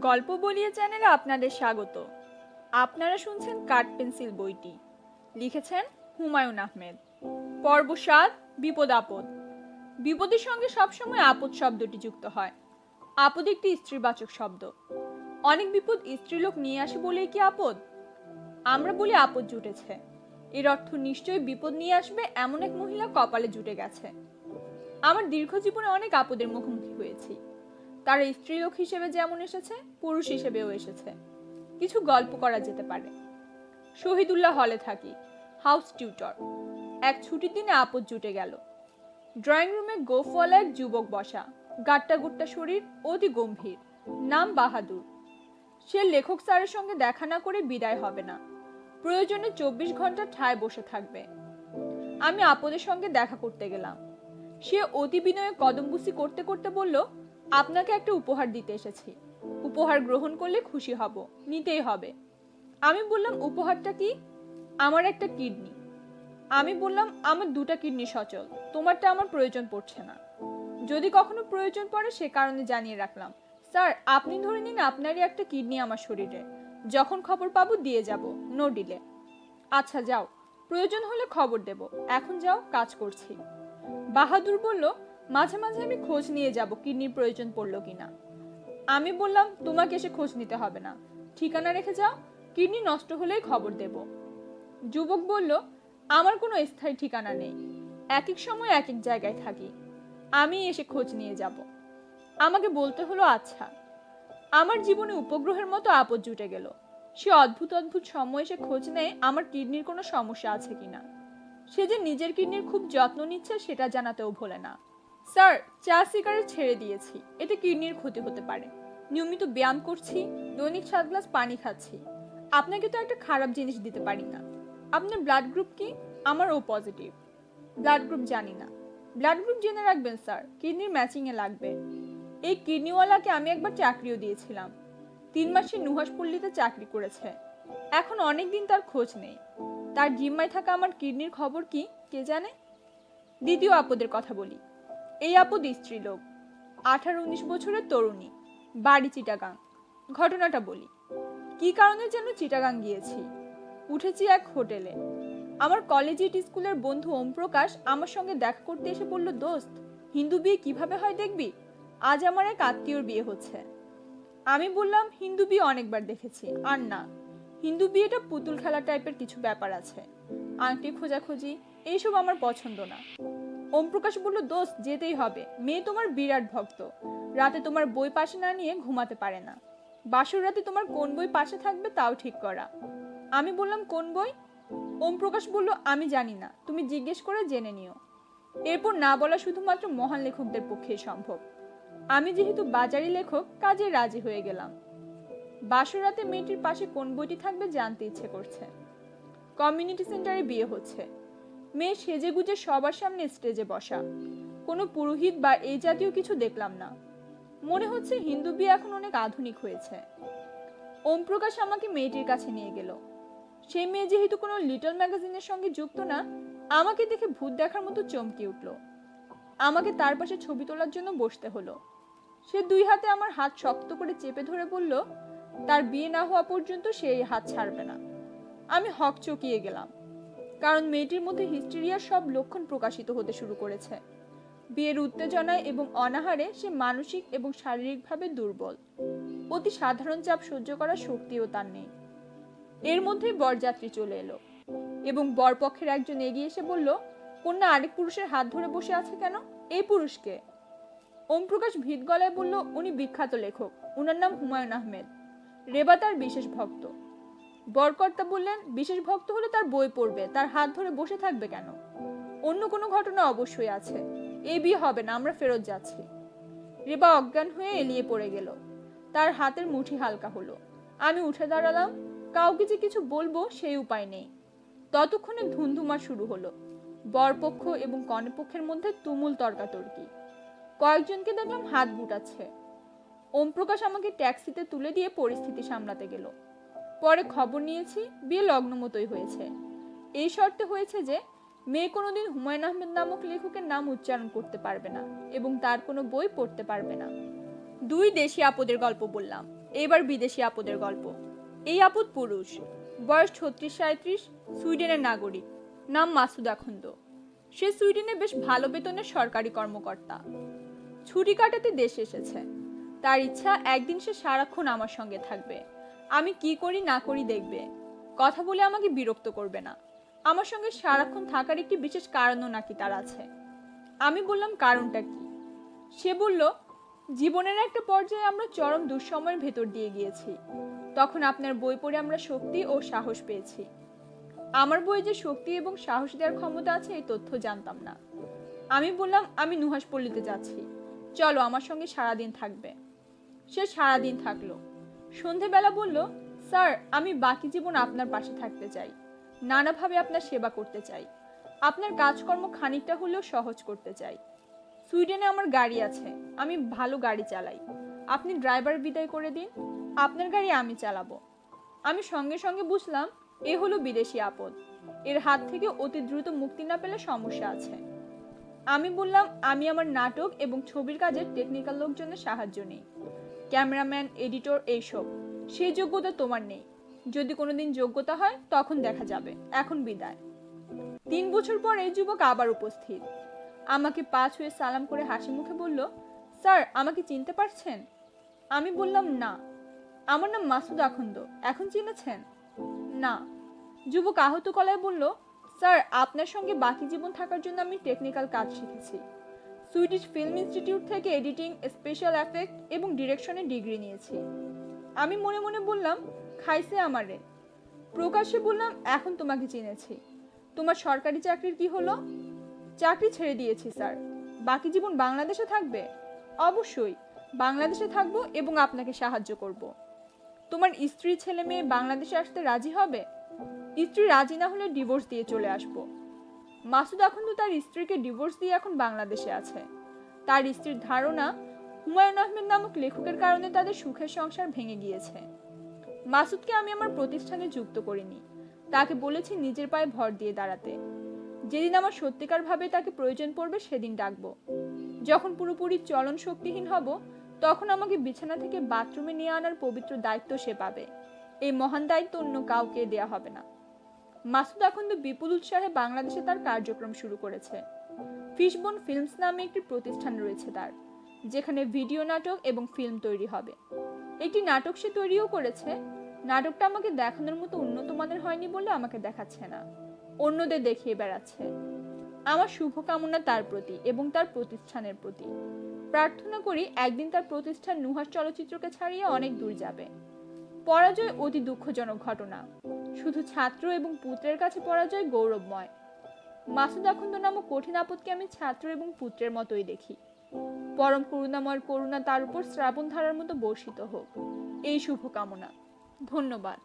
গল্প বলিয়ে চ্যানেলে আপনাদের স্বাগত। আপনারা শুনছেন কাঠ পেন্সিল বইটি। লিখেছেন হুমায়ুন আহমেদ। পর্ব ৭, বিপদ আপদ। বিপদের সঙ্গে সবসময় আপদ শব্দটি যুক্ত হয়। আপদ একটি স্ত্রীবাচক শব্দ। অনেক বিপদ স্ত্রীলোক নিয়ে আসে বলেই কি আপদ? আমরা বলি আপদ জুটেছে, এর অর্থ নিশ্চয়ই বিপদ নিয়ে আসবে এমন এক মহিলা কপালে জুটে গেছে। আমার দীর্ঘ জীবনে অনেক আপদের মুখোমুখি হয়েছি। তারা স্ত্রীলোক হিসেবে যেমন এসেছে, পুরুষ হিসেবেও এসেছে। কিছু গল্প করা যেতে পারে। শহীদুল্লাহ হলে থাকি, হাউস টিউটর। এক ছুটির দিনে আপদ জুটে গেল। ড্রয়িং রুমে গোফওয়ালা এক যুবক বসা, গাট্টা গুট্টা শরীর, অতি গম্ভীর, নাম বাহাদুর। সে লেখক স্যারের সঙ্গে দেখা না করে বিদায় হবে না, প্রয়োজনে 24 ঘন্টা ঠায় বসে থাকবে। আমি আপদের সঙ্গে দেখা করতে গেলাম। সে অতি বিনয়ে কদমবুসি করতে করতে বলল, আপনাকে একটা উপহার দিতে এসেছি। উপহার গ্রহণ করলে খুশি হব, নিতেই হবে। আমি বললাম, উপহারটা কি? আমার একটা কিডনি। আমি বললাম, আমার 2টা কিডনি সচল, তোমারটা আমার প্রয়োজন পড়ছে না। যদি কখনো প্রয়োজন পড়ে সে কারণে জানিয়ে রাখলাম। স্যার, আপনি ধরে নিন আপনারই একটা কিডনি আমার শরীরে। যখন খবর পাবো দিয়ে যাব, নো ডিলে। আচ্ছা যাও, প্রয়োজন হলে খবর দেব, এখন যাও, কাজ করছি। বাহাদুর বলল, মাঝে মাঝে আমি খোঁজ নিয়ে যাব কিডনির প্রয়োজন পড়লো কিনা। আমি বললাম, তোমাকে এসে খোঁজ নিতে হবে না, ঠিকানা রেখে যাও, কিডনি নষ্ট হলেই খবর দেব। যুবক বলল, আমার কোনো স্থায়ী ঠিকানা নেই, এক এক সময় এক এক জায়গায় থাকি, আমি এসে খোঁজ নিয়ে যাব। আমাকে বলতে হলো আচ্ছা। আমার জীবনে উপগ্রহের মতো আপদ জুটে গেল। সে অদ্ভুত অদ্ভুত সময় এসে খোঁজ নেয় আমার কিডনির কোনো সমস্যা আছে কিনা। সে যে নিজের কিডনির খুব যত্ন নিচ্ছে সেটা জানাতেও ভোলে না। স্যার, চা সিগারেট ছেড়ে দিয়েছি, এতে কিডনির ক্ষতি হতে পারে। নিয়মিত ব্যায়াম করছি, দৈনিক 7 গ্লাস পানি খাচ্ছি। আপনাকে তো একটা খারাপ জিনিস দিতে পারি না। আপনার ব্লাড গ্রুপ কি? আমার ও পজিটিভ। ব্লাড গ্রুপ জানি না। ব্লাড গ্রুপ জেনে রাখবেন স্যার, কিডনির ম্যাচিংয়ে লাগবে। এই কিডনিওয়ালাকে আমি একবার চাকরিও দিয়েছিলাম। 3 মাসে নুহাসপল্লীতে চাকরি করেছে। এখন অনেক দিন তার খোঁজ নেই। তার জিম্মায় থাকা আমার কিডনির খবর কি কে জানে? দ্বিতীয় আপদের কথা বলি। এই আপদ স্ত্রীলোক, 18-19 বছরের তরুণী, বাড়ি চিটাগাং। ঘটনাটা বলি। কি কারণে যেন চিটাগাং গিয়েছি। উঠেছি এক হোটেলে। আমার কলেজিয়েট স্কুলের বন্ধু ওম প্রকাশ আমার সঙ্গে দেখা করতে এসে বলল, দোস্ত, হিন্দু বিয়ে কিভাবে হয় দেখবি? আজ আমার এক আত্মীয়র বিয়ে হচ্ছে। আমি বললাম, হিন্দু বিয়ে অনেকবার দেখেছি, আর না, হিন্দু বিয়েটা পুতুল খেলা টাইপের কিছু ব্যাপার আছে, আংটি খোঁজাখুঁজি, এইসব আমার পছন্দ না। ওম প্রকাশ বলল, দোস্ত, যেতেই হবে, মেয়ে তোমার বিরাট ভক্ত, রাতে তোমার বই পাশে না নিয়ে ঘুমাতে পারে না। বাসর রাতে তোমার কোন বই পাশে থাকবে তাও ঠিক করা। আমি বললাম, কোন বই? ওম প্রকাশ বলল, আমি জানি না, তুমি জিজ্ঞেস করে জেনে নিও। এরপর না বলা শুধুমাত্র মহান লেখকদের পক্ষেই সম্ভব। আমি যেহেতু বাজারি লেখক, কাজে রাজি হয়ে গেলাম। বাসর রাতে মেয়েটির পাশে কোন বইটি থাকবে জানতে ইচ্ছে করছে। কমিউনিটি সেন্টারে বিয়ে হচ্ছে। মেয়ে সেজেগুজে সবার সামনে স্টেজে বসা। কোনো পুরোহিত বা এই জাতীয় কিছু দেখলাম না। মনে হচ্ছে হিন্দু বিয়ে এখন অনেক আধুনিক হয়েছে। ওম প্রকাশ আমাকে মেয়েটির কাছে নিয়ে গেল। সেই মেয়ে যেহেতু কোনো লিটল ম্যাগাজিনের সঙ্গে যুক্ত না, আমাকে দেখে ভূত দেখার মতো চমকে উঠল। আমাকে তার পাশে ছবি তোলার জন্য বসতে হলো। সে 2 হাতে আমার হাত শক্ত করে চেপে ধরে বলল, তার বিয়ে না হওয়া পর্যন্ত সে এই হাত ছাড়বে না। আমি হকচকিয়ে গেলাম, কারণ মেয়েটির মধ্যে হিস্টেরিয়ার সব লক্ষণ প্রকাশিত হতে শুরু করেছে। বিয়ের উত্তেজনায় এবং অনাহারে সে মানসিক এবং শারীরিকভাবে দুর্বল। অতি সাধারণ চাপ সহ্য করার শক্তিও তার নেই। এর মধ্যেই বরযাত্রী চলে এলো এবং বরপক্ষের একজন এগিয়ে এসে বলল, কন্যা আরেক পুরুষের হাত ধরে বসে আছে কেন? এই পুরুষকে? ওম প্রকাশ ভীত গলায় বলল, উনি বিখ্যাত লেখক, উনার নাম হুমায়ুন আহমেদ, রেবা তার বিশেষ ভক্ত। বরকর্তা বললেন, বিশেষ ভক্ত হলে তার বই পড়বে, তার হাত ধরে বসে থাকবে কেন? অন্য কোনো ঘটনা অবশ্যই আছে, এই বিয়ে হবে না, আমরা ফেরত যাচ্ছি। রেবা অজ্ঞান হয়ে এলিয়ে পড়ে গেল। তার হাতের মুঠি হালকা হলো। আমি উঠে দাঁড়ালাম। কাউকে যে কিছু বলবো সেই উপায় নেই। ততক্ষণে ধুন্ধুমা শুরু হলো। বরপক্ষ এবং কনেপক্ষের মধ্যে তুমুল তর্কাতর্কি। কয়েকজনকে দেখলাম হাত গুটাচ্ছে। ওম প্রকাশ আমাকে ট্যাক্সিতে তুলে দিয়ে পরিস্থিতি সামলাতে গেল। পরে খবর নিয়েছি, বিয়ে লগ্ন মতোই হয়েছে। এই শর্তে হয়েছে যে মেয়ে কোনোদিন হুমায়ুন আহমেদ নামক লেখকের নাম উচ্চারণ করতে পারবে না এবং তার কোনো বই পড়তে পারবে না। দুই দেশি আপদের গল্প বললাম, এবার বিদেশি আপদের গল্প। এই আপদ পুরুষ, বয়স 36-37, সুইডেনের নাগরিক, নাম মাসুদ আখন্দ। সে সুইডেনে বেশ ভালো বেতনের সরকারি কর্মকর্তা। ছুটি কাটাতে দেশে এসেছে। তার ইচ্ছা একদিন সে সারাক্ষণ আমার সঙ্গে থাকবে, আমি কি করি না করি দেখবে, কথা বলে আমাকে বিরক্ত করবে না। আমার সঙ্গে সারাক্ষণ থাকার একটি বিশেষ কারণও নাকি তার আছে। আমি বললাম কারণটা কি? সে বলল, জীবনের একটা পর্যায়ে আমরা চরম দুঃসময়ের ভেতর দিয়ে গিয়েছি, তখন আপনার বই পড়ে আমরা শক্তি ও সাহস পেয়েছি। আমার বই যে শক্তি এবং সাহস দেওয়ার ক্ষমতা আছে এই তথ্য জানতাম না। আমি বললাম, আমি নুহাসপল্লীতে যাচ্ছি, চলো আমার সঙ্গে সারাদিন থাকবে। সে সারাদিন থাকলো। সন্ধেবেলা বলল, স্যার আমি বাকি জীবন আপনার পাশে থাকতে চাই, নানাভাবে আপনার সেবা করতে চাই, আপনার কাজকর্ম খানিকটা হলেও সহজ করতে চাই। সুইডেনে আমার গাড়ি আছে, আমি ভালো গাড়ি চালাই, আপনি ড্রাইভার বিদায় করে দিন, আপনার গাড়ি আমি চালাবো। আমি সঙ্গে সঙ্গে বুঝলাম এ হলো বিদেশি আপদ, এর হাত থেকে অতি দ্রুত মুক্তি না পেলে সমস্যা আছে। আমি বললাম, আমি আমার নাটক এবং ছবির কাজের টেকনিক্যাল লোকজনের সাহায্য নেই, ক্যামেরাম্যান, এডিটর, এইসব। সেই যোগ্যতা তোমার নেই। যদি কোনোদিন যোগ্যতা হয় তখন দেখা যাবে, এখন বিদায়। 3 বছর পর এই যুবক আবার উপস্থিত। আমাকে পা ছুঁয়ে সালাম করে হাসি মুখে বলল, স্যার আমাকে চিনতে পারছেন? আমি বললাম, না। আমার নাম মাসুদ আখন্দ, এখন চিনেছেন? না। যুবক আহত গলায় বলল, স্যার আপনার সঙ্গে বাকি জীবন থাকার জন্য আমি টেকনিক্যাল কাজ শিখেছি। সুইডিশ ফিল্ম ইনস্টিটিউট থেকে এডিটিং, স্পেশাল এফেক্ট এবং ডিরেকশনে ডিগ্রি নিয়েছি। আমি মনে মনে বললাম, খাইছে আমারে। প্রকাশ্যে বললাম, এখন তোমাকে চিনেছি। তোমার সরকারি চাকরির কি হলো? চাকরি ছেড়ে দিয়েছি স্যার। বাকি জীবন বাংলাদেশে থাকবে? অবশ্যই, বাংলাদেশে থাকবো এবং আপনাকে সাহায্য করব। তোমার স্ত্রী, ছেলে মেয়ে বাংলাদেশে আসতে রাজি হবে? স্ত্রী রাজি না হলে ডিভোর্স দিয়ে চলে আসবো। মাসুদ আখন্দ তার স্ত্রীকে ডিভোর্স দিয়ে এখন বাংলাদেশে আছে। তার স্ত্রীর ধারণা হুমায়ুন আহমেদ নামক লেখকের কারণে তাদের সুখের সংসার ভেঙে গিয়েছে। মাসুদকে আমি আমার প্রতিষ্ঠানে যুক্ত করিনি, তাকে বলেছি নিজের পায়ে ভর দিয়ে দাঁড়াতে। যেদিন আমার সত্যিকার ভাবে তাকে প্রয়োজন পড়বে সেদিন ডাকবো। যখন পুরোপুরি চলন শক্তিহীন হব তখন আমাকে বিছানা থেকে বাথরুমে নিয়ে আনার পবিত্র দায়িত্ব সে পাবে। এই মহান দায়িত্ব অন্য কাউকে দেয়া হবে না। মাসুদ আখন্দ বিপুল উৎসাহে বাংলাদেশে তার কার্যক্রম শুরু করেছে। ফিশবোন ফিল্মস নামে একটি প্রতিষ্ঠান রয়েছে তার, যেখানে ভিডিও নাটক এবং ফিল্ম তৈরি হবে। একটি নাটক সে তৈরিও করেছে। নাটকটা আমাকে দেখানোর মতো উন্নত মানের হয়নি বলে আমাকে দেখাচ্ছে না, অন্যদের দেখিয়ে বেড়াচ্ছে। আমার শুভকামনা তার প্রতি এবং তার প্রতিষ্ঠানের প্রতি। প্রার্থনা করি একদিন তার প্রতিষ্ঠান নুহাস চলচ্চিত্রকে ছাড়িয়ে অনেক দূর যাবে। পরাজয় অতি দুঃখজনক ঘটনা, শুধু ছাত্র এবং পুত্রের কাছে পরাজয় গৌরবময়। মাসুদ আখন্দ নামক কঠিন আপদকে আমি ছাত্র এবং পুত্রের মতোই দেখি। পরম করুণাময় করুণা তার উপর শ্রাবণ ধারার মতো বর্ষিত হোক, এই শুভকামনা। ধন্যবাদ।